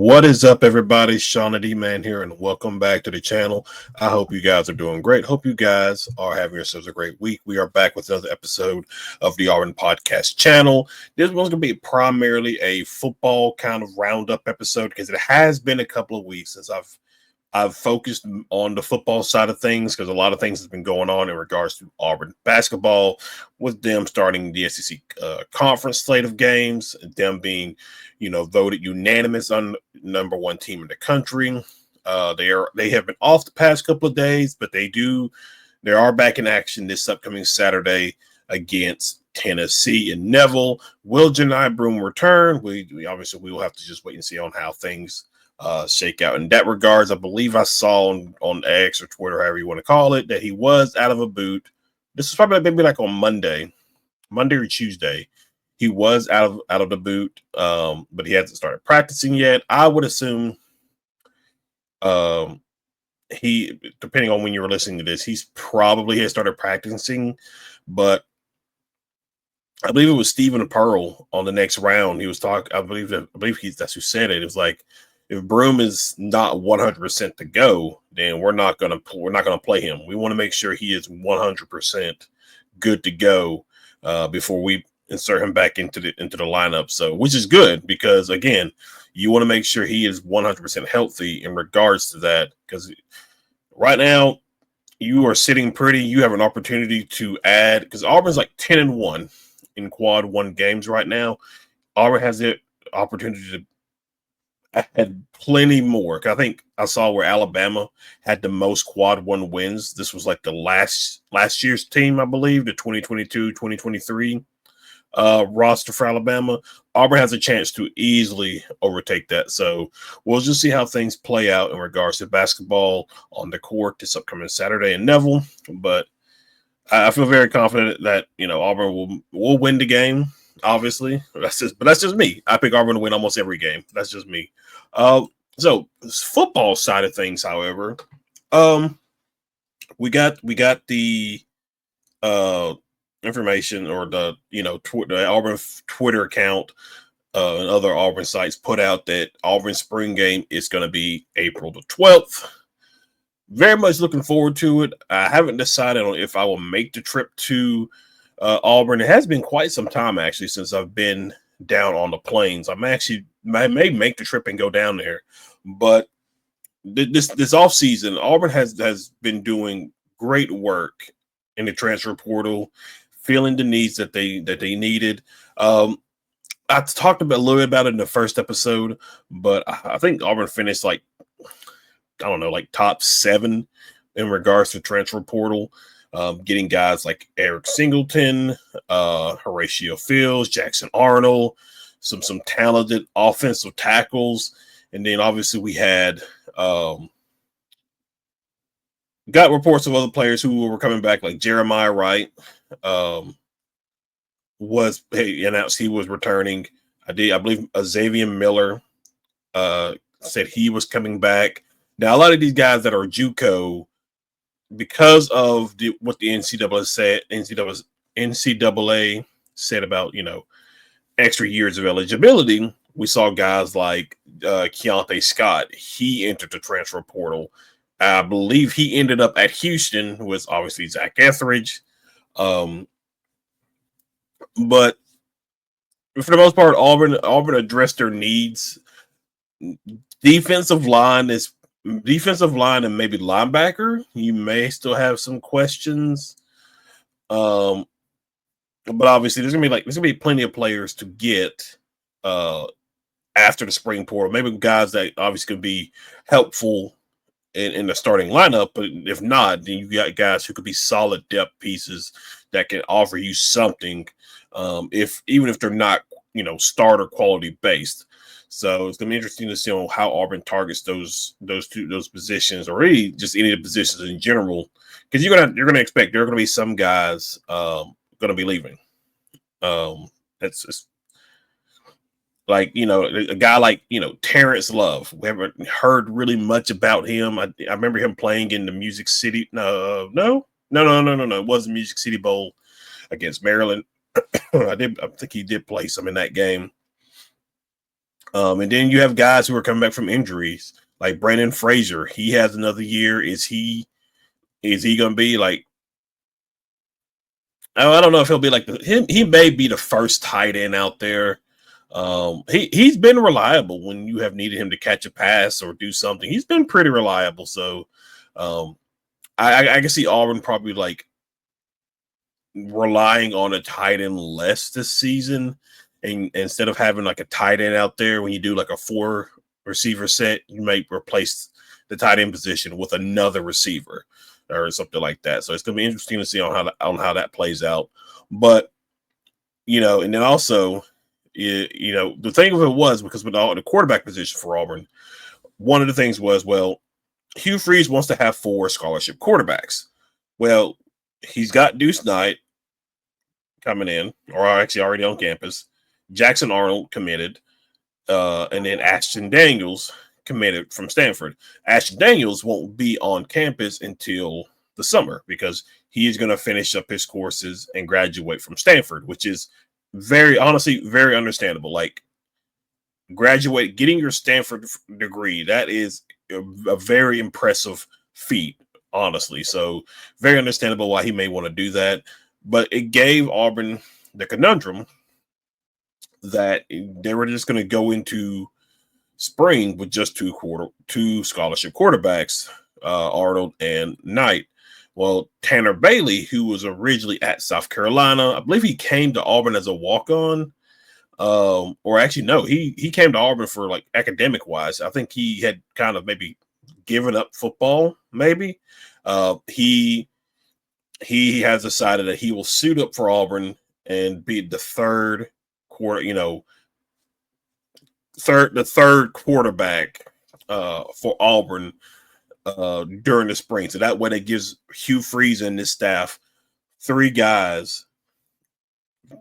What is up, everybody? Shauna D-Man here, and welcome back to the channel. I hope you guys are doing great. Hope you guys are having yourselves a great week. We are back with another episode of the Auburn Podcast channel. This one's going to be primarily a football kind of roundup episode because it has been a couple of weeks since I've focused on the football side of things because a lot of things have been going on in regards to Auburn basketball, with them starting the SEC conference slate of games, them being, voted unanimous on number one team in the country. They have been off the past couple of days, but they are back in action this upcoming Saturday against Tennessee and Neville. Will Janai Broom return? We obviously will have to just wait and see on how things shake out in that regards. I believe I saw on X or Twitter, however you want to call it, that he was out of a boot. This is probably maybe like on Monday or Tuesday. He was out of the boot, but he hasn't started practicing yet. I would assume he, depending on when you were listening to this, he's probably has started practicing, but I believe it was Stephen Pearl on the next round. He was talking. I believe that's who said it. It was like, if Broom is not 100% to go, then we're not gonna play him. We want to make sure he is 100% good to go before we insert him back into the lineup. So, which is good because again, you want to make sure he is 100% healthy in regards to that. Because right now you are sitting pretty. You have an opportunity to add, because Auburn's like 10-1 in quad one games right now. Auburn has the opportunity to had plenty more. I think I saw where Alabama had the most quad one wins. This was like the last year's team, I believe, the 2022-2023 roster for Alabama. Auburn has a chance to easily overtake that. So we'll just see how things play out in regards to basketball on the court this upcoming Saturday in Neville. But I feel very confident that Auburn will win the game. Obviously, that's just me. I pick Auburn to win almost every game. That's just me. So football side of things, however, we got the information, or the the Auburn Twitter account and other Auburn sites put out that Auburn spring game is going to be April the 12th. Very much looking forward to it. I haven't decided on if I will make the trip to Auburn. It has been quite some time actually since I've been down on the plains. I may make the trip and go down there, but this off season, Auburn has been doing great work in the transfer portal, filling the needs that they needed. I talked a little bit about it in the first episode, but I think Auburn finished like top 7 in regards to transfer portal. Getting guys like Eric Singleton, Horatio Fields, Jackson Arnold, some talented offensive tackles. And then obviously we had got reports of other players who were coming back, like Jeremiah Wright announced he was returning. I believe Xavier Miller said he was coming back. Now, a lot of these guys that are JUCO, because of what the NCAA said about, extra years of eligibility, we saw guys like Keontae Scott. He entered the transfer portal. I believe he ended up at Houston with obviously Zach Etheridge. But for the most part, Auburn addressed their needs. Defensive line and maybe linebacker, you may still have some questions. But obviously there's gonna be plenty of players to get after the spring portal. Maybe guys that obviously could be helpful in the starting lineup, but if not, then you got guys who could be solid depth pieces that can offer you something, even if they're not starter quality based. So it's gonna be interesting to see on how Auburn targets those positions, or really just any of the positions in general, because you're gonna expect there are gonna be some guys gonna be leaving. That's just like a guy like Terrence Love. We haven't heard really much about him. I remember him playing in the Music City. No. It wasn't Music City Bowl against Maryland. I think he did play some in that game. And then you have guys who are coming back from injuries, like Brandon Frazier. He has another year. Is he going to be like? I don't know if he'll be like he may be the first tight end out there. He's been reliable when you have needed him to catch a pass or do something. He's been pretty reliable. So I can see Auburn probably like relying on a tight end less this season. And instead of having like a tight end out there, when you do like a 4 receiver set, you might replace the tight end position with another receiver or something like that. So it's going to be interesting to see on how that plays out. But, and then also, the thing of it was, because with all the quarterback position for Auburn, one of the things was, well, Hugh Freeze wants to have 4 scholarship quarterbacks. Well, he's got Deuce Knight coming in, or actually already on campus. Jackson Arnold committed, and then Ashton Daniels committed from Stanford. Ashton Daniels won't be on campus until the summer because he is going to finish up his courses and graduate from Stanford, which is very understandable. Like, getting your Stanford degree, that is a very impressive feat, honestly. So very understandable why he may want to do that. But it gave Auburn the conundrum that they were just going to go into spring with just two scholarship quarterbacks, Arnold and Knight. Well, Tanner Bailey, who was originally at South Carolina, I believe he came to Auburn as a walk-on. Or actually, no, he came to Auburn for like academic wise. I think he had kind of maybe given up football. Maybe he has decided that he will suit up for Auburn and be the third quarterback for Auburn during the spring. So that way, it gives Hugh Freeze and his staff 3 guys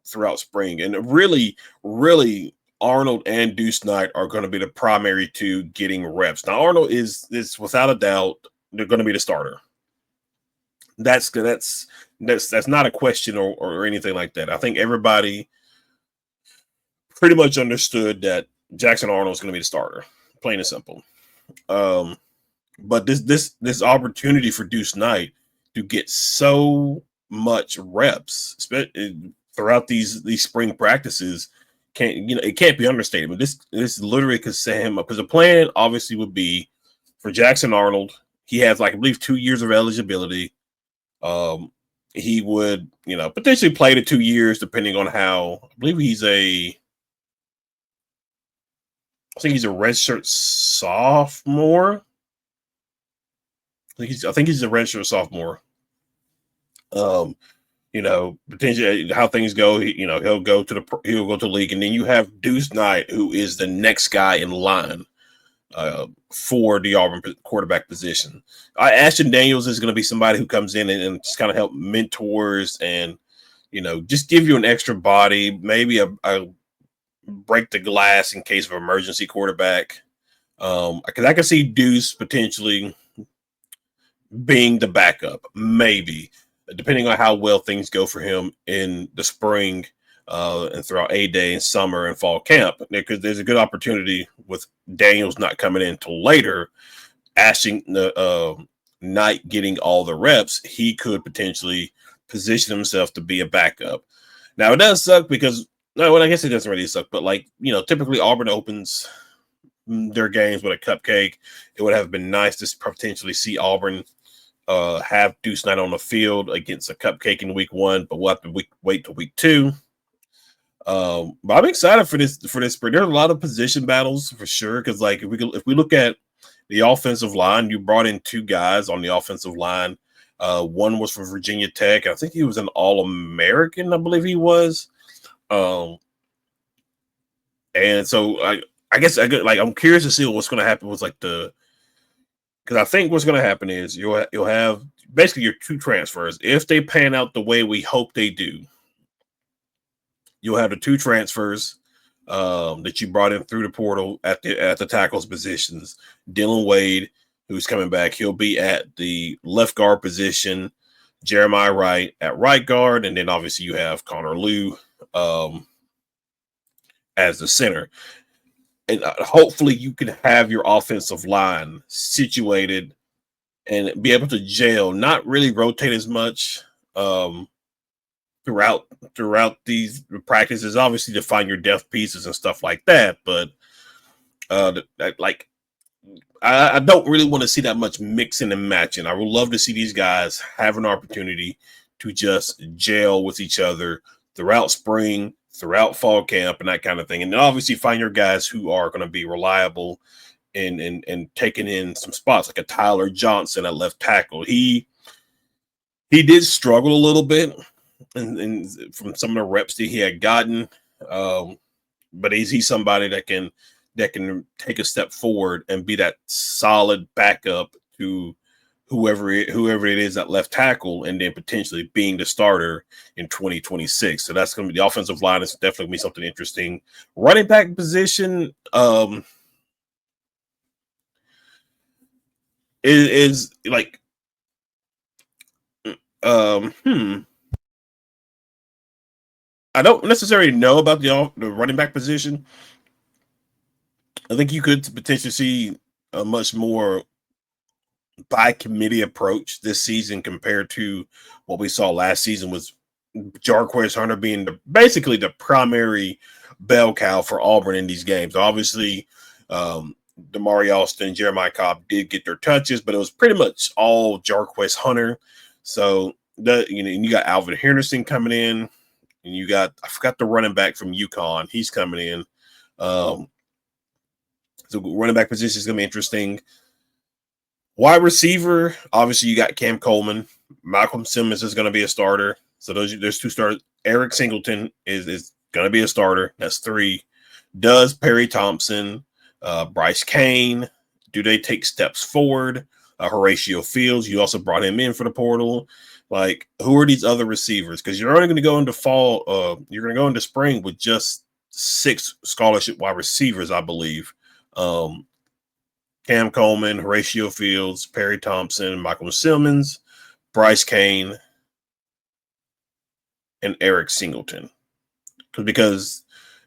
throughout spring. And really, really, Arnold and Deuce Knight are going to be the primary 2 getting reps. Now, Arnold is without a doubt, they're going to be the starter. That's not a question or anything like that. I think everybody pretty much understood that Jackson Arnold is going to be the starter, plain and simple. But this opportunity for Deuce Knight to get so much reps throughout these spring practices, it can't be understated. But this literally could set him up, because the plan obviously would be for Jackson Arnold. He has I believe 2 years of eligibility. He would potentially play the 2 years depending on how. I believe he's a redshirt sophomore. I think he's a redshirt sophomore. Potentially how things go, he'll go to the league, and then you have Deuce Knight, who is the next guy in line for the Auburn quarterback position. Ashton Daniels is going to be somebody who comes in and just kind of help mentors and just give you an extra body, maybe a break the glass in case of emergency quarterback. Because I can see Deuce potentially being the backup, maybe, depending on how well things go for him in the spring and throughout A-Day and summer and fall camp. Because there's a good opportunity with Daniels not coming in until later, asking the Knight getting all the reps, he could potentially position himself to be a backup. Now, it does suck because, I guess it doesn't really suck, but typically Auburn opens their games with a cupcake. It would have been nice to potentially see Auburn have Deuce Knight on the field against a cupcake in week 1, but we'll have to wait till week 2. But I'm excited for this. There's a lot of position battles for sure. Because if we look at the offensive line, you brought in 2 guys on the offensive line. One was from Virginia Tech. I think he was an All-American. I believe he was. And so I guess I'm curious to see what's going to happen with because I think what's going to happen is you'll have basically your 2 transfers. If they pan out the way we hope they do, you'll have the 2 transfers that you brought in through the portal at the tackles positions. Dylan Wade, who's coming back, he'll be at the left guard position. Jeremiah Wright at right guard, and then obviously you have Connor Liu as the center. and hopefully you can have your offensive line situated and be able to gel, not really rotate as much um, throughout these practices. Obviously, to find your depth pieces and stuff like that, but like I don't really want to see that much mixing and matching. I would love to see these guys have an opportunity to just gel with each other throughout spring, throughout fall camp, and that kind of thing. And then obviously find your guys who are going to be reliable and taking in some spots, like a Tyler Johnson at left tackle. He did struggle a little bit and from some of the reps that he had gotten. But he's somebody that can take a step forward and be that solid backup to whoever it is at left tackle, and then potentially being the starter in 2026. So that's going to be the offensive line. Is definitely going to be something interesting. Running back position is like I don't necessarily know about the running back position. I think you could potentially see a much more by committee approach this season compared to what we saw last season, was Jarquez Hunter being basically the primary bell cow for Auburn in these games. Obviously, Damari Alston, Jeremiah Cobb did get their touches, but it was pretty much all Jarquez Hunter. So you got Alvin Henderson coming in, and you got, I forgot the running back from UConn. He's coming in. So running back position is going to be interesting. Wide receiver, obviously you got Cam Coleman. Malcolm Simmons is going to be a starter. So there's two starters. Eric Singleton is going to be a starter. That's three. Does Perry Thompson, Bryce Kane, do they take steps forward? Horatio Fields, you also brought him in for the portal. Like, who are these other receivers? Because you're only going to go into fall. You're going to go into spring with just 6 scholarship wide receivers, I believe. Cam Coleman, Horatio Fields, Perry Thompson, Michael Simmons, Bryce Kane, and Eric Singleton. Because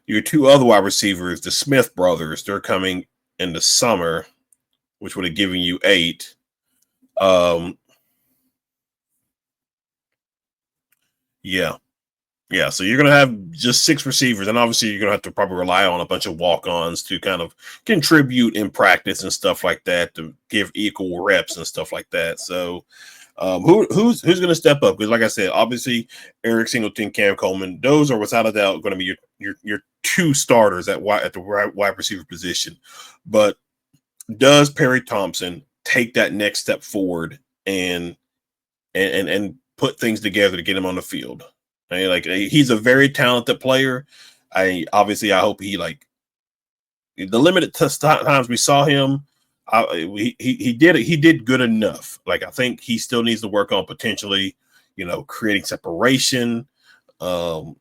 your 2 other wide receivers, the Smith brothers, they're coming in the summer, which would have given you 8. Yeah. So you're going to have just 6 receivers, and obviously you're going to have to probably rely on a bunch of walk-ons to kind of contribute in practice and stuff like that, to give equal reps and stuff like that. So who's going to step up? Because like I said, obviously Eric Singleton, Cam Coleman, those are without a doubt going to be your 2 starters at the wide receiver position. But does Perry Thompson take that next step forward and put things together to get him on the field? Like, he's a very talented player. I hope he, like, the limited times we saw him, he did good enough. Like, I think he still needs to work on potentially, creating separation. But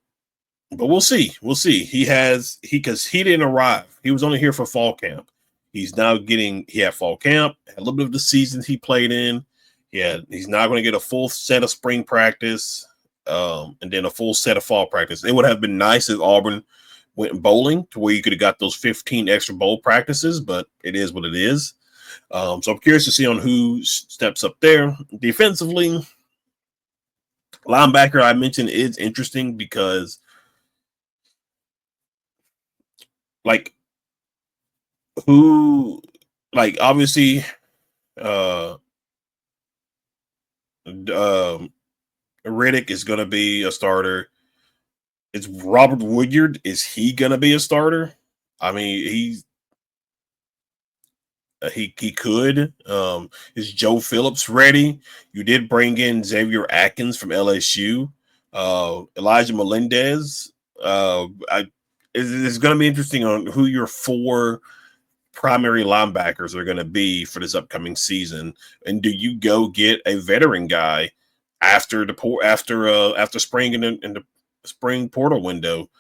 we'll see. Because he didn't arrive. He was only here for fall camp. He had fall camp, had a little bit of the seasons he played in. Yeah, he's not going to get a full set of spring practice. And then a full set of fall practice. It would have been nice if Auburn went bowling to where you could have got those 15 extra bowl practices, but it is what it is. So I'm curious to see on who steps up there. Defensively, linebacker, I mentioned, is interesting because, like, obviously, Riddick is going to be a starter. It's Robert Woodyard. Is he going to be a starter? I mean, he could. Is Joe Phillips ready? You did bring in Xavier Atkins from LSU. Elijah Melendez. It's going to be interesting on who your 4 primary linebackers are going to be for this upcoming season. And do you go get a veteran guy after spring in the spring portal window?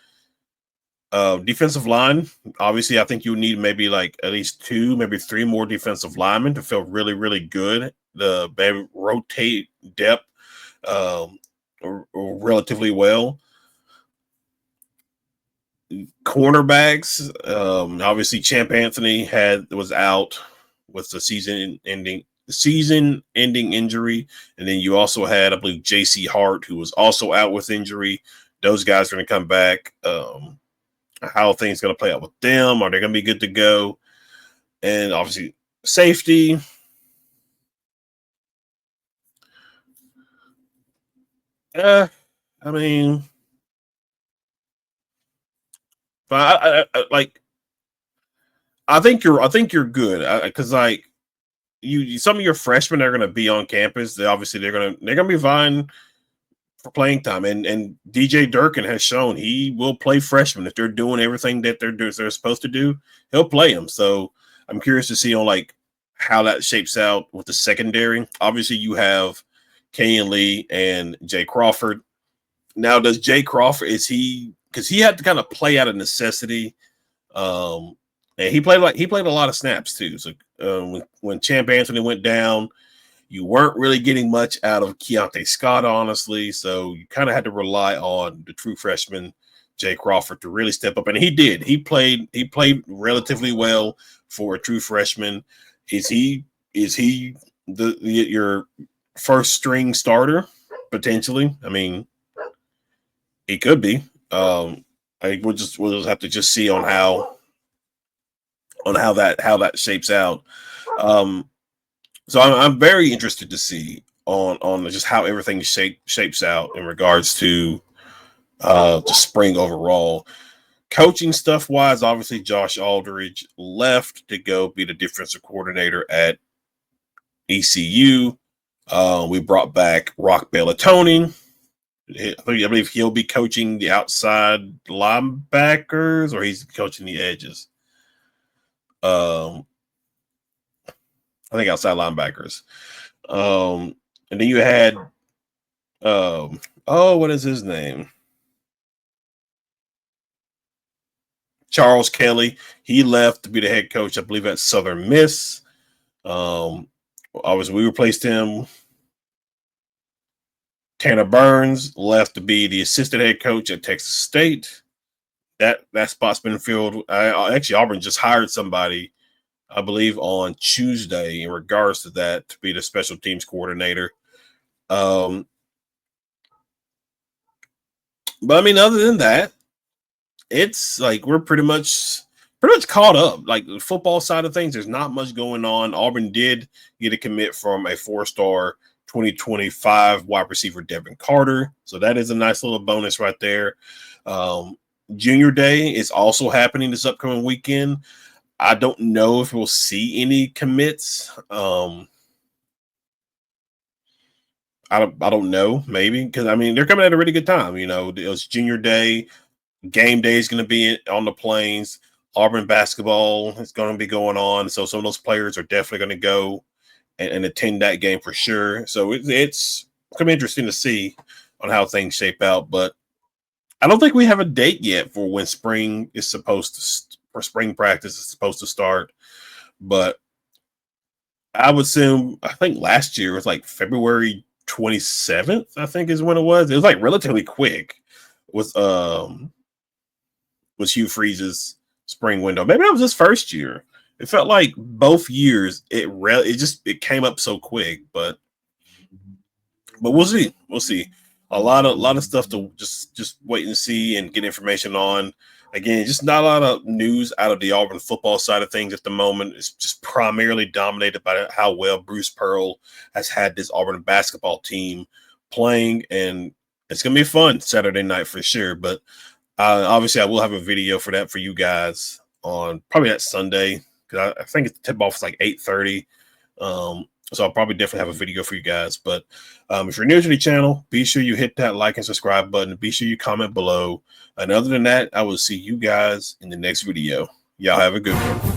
Defensive line, obviously, I think you need maybe like at least 2, maybe 3 more defensive linemen to feel really, really good. Maybe rotate depth relatively well. cornerbacks. Obviously, Champ Anthony was out with the season-ending injury, and then you also had, I believe, J.C. Hart, who was also out with injury. Those guys are going to come back. How things going to play out with them? Are they going to be good to go? And obviously, safety. I mean, but I think you're good because like some of your freshmen are going to be on campus. They're going to be vying for playing time, and DJ Durkin has shown he will play freshmen if they're doing everything that they're supposed to do. He'll play them. So I'm curious to see on like how that shapes out with the secondary. Obviously, you have Kenyon Lee and Jay Crawford. Now, does Jay Crawford because he had to kind of play out of necessity. And he played a lot of snaps too. So when Champ Anthony went down, you weren't really getting much out of Keontae Scott, honestly. So you kind of had to rely on the true freshman Jay Crawford to really step up, and he did. He played relatively well for a true freshman. Is he your first string starter potentially? I mean, he could be. We'll just have to just see on how that shapes out. So I'm very interested to see on just how everything shapes out in regards to the spring overall. Coaching stuff wise, obviously Josh Aldridge left to go be the defensive coordinator at ECU. We brought back Rock Bellatoni. I believe he'll be coaching the outside linebackers, or he's coaching the edges. I think outside linebackers. And then you had, what is his name? Charles Kelly. He left to be the head coach, I believe, at Southern Miss. Obviously, we replaced him. Tanner Burns left to be the assistant head coach at Texas State. That spot's been filled. Actually, Auburn just hired somebody, I believe, on Tuesday in regards to that to be the special teams coordinator. But I mean, other than that, it's like we're pretty much caught up. Like the football side of things, there's not much going on. Auburn did get a commit from a 4-star 2025 wide receiver Devin Carter, so that is a nice little bonus right there. Junior Day is also happening this upcoming weekend. I don't know if we'll see any commits. I don't know, maybe, because I mean they're coming at a really good time. You know, it was Junior Day. Game day is going to be on the Plains. Auburn basketball is going to be going on, so some of those players are definitely going to go and attend that game for sure. So it's going to be interesting to see on how things shape out. But I don't think we have a date yet for when spring is supposed to for spring practice is supposed to start. But I would assume, I think last year was like February 27th, I think is when it was. It was like relatively quick. Was Hugh Freeze's spring window. Maybe that was his first year. It felt like both years it came up so quick, but we'll see. We'll see. A lot of stuff to just wait and see and get information on. Again, just not a lot of news out of the Auburn football side of things at the moment. It's just primarily dominated by how well Bruce Pearl has had this Auburn basketball team playing, and it's going to be fun Saturday night for sure. But obviously, I will have a video for that for you guys on probably that Sunday, because I think the tip-off is like 8:30. So I'll probably definitely have a video for you guys. But if you're new to the channel, be sure you hit that like and subscribe button. Be sure you comment below. And other than that, I will see you guys in the next video. Y'all have a good one.